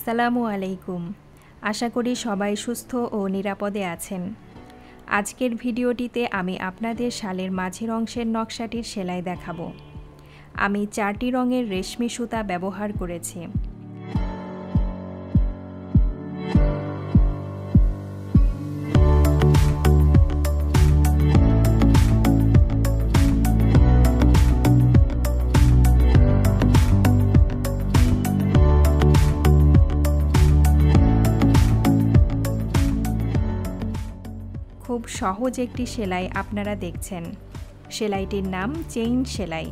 আসসালামু আলাইকুম। আশা করি সবাই সুস্থ ও নিরাপদে আছেন। আজকের ভিডিওটিতে আমি আপনাদের শালের মাঝের অংশের নকশাটির সেলাই দেখাবো। আমি 4টি রঙের রেশমি সুতা ব্যবহার করেছি। খুব সহজ একটি সেলাই আপনারা দেখছেন। সেলাইটির নাম চেইন সেলাই।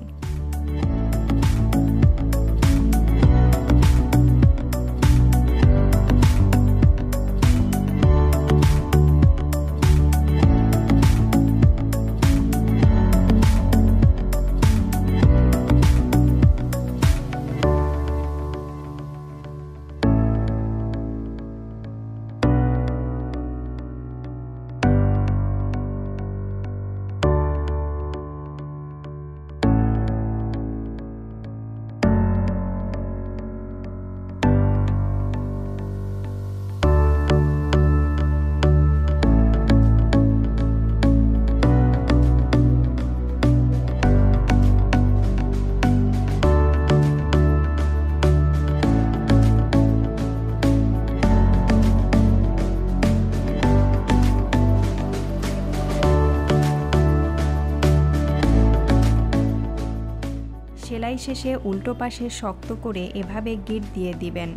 সেলাই শেষে উল্টো পাশে শক্ত করে এভাবে গিট দিয়ে দিবেন।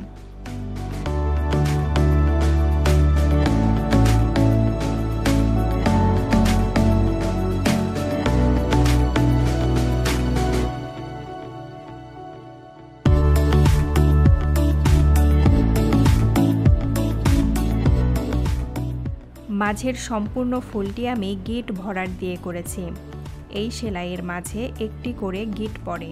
মাঝের সম্পূর্ণ ফুলটি আমি গিট ভরাট দিয়ে করেছি। এই সেলাইয়ের মাঝে একটি করে গিট পড়ে।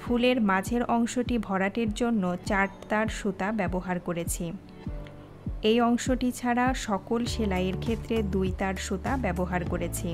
ফুলের মাঝের অংশটি ভরাটের জন্য 4 তার সুতা ব্যবহার করেছি। এই অংশটি ছাড়া সকল সেলাইয়ের ক্ষেত্রে 2 তার সুতা ব্যবহার করেছি।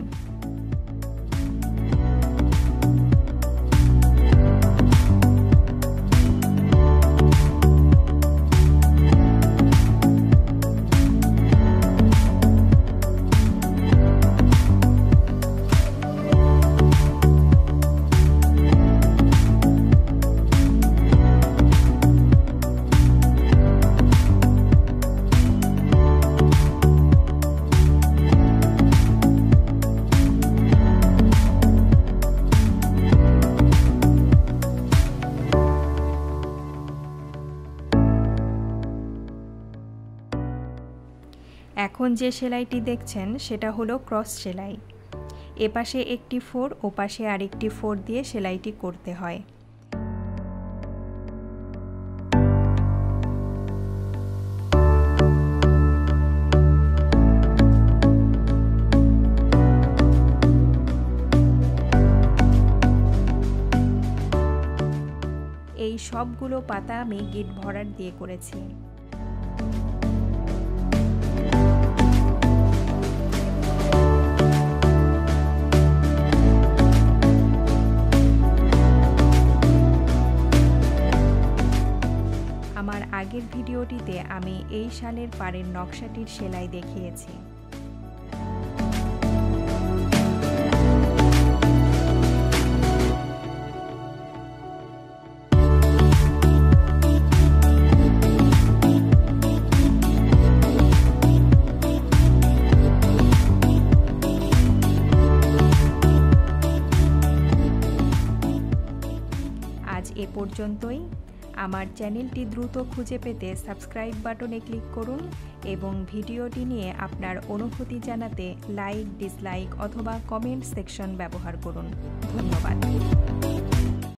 এখন যে সেলাইটি দেখছেন সেটা হলো ক্রস সেলাই। এপাশে একটি 4 ওপাশে আরেকটি 4 দিয়ে সেলাইটি করতে হয়। এই সবগুলো পাতা আমি গিট ভরাট দিয়ে করেছি। আমার আগের ভিডিওটিতে আমি এই শালের পাড়ের নকশাটির সেলাই দেখিয়েছি। এ পর্যন্তই। আমার চ্যানেলটি দ্রুত খুঁজে পেতে সাবস্ক্রাইব বাটনে ক্লিক করুন এবং ভিডিওটি নিয়ে আপনার অনুভূতি জানাতে লাইক, ডিসলাইক অথবা কমেন্ট সেকশন ব্যবহার করুন। ধন্যবাদ।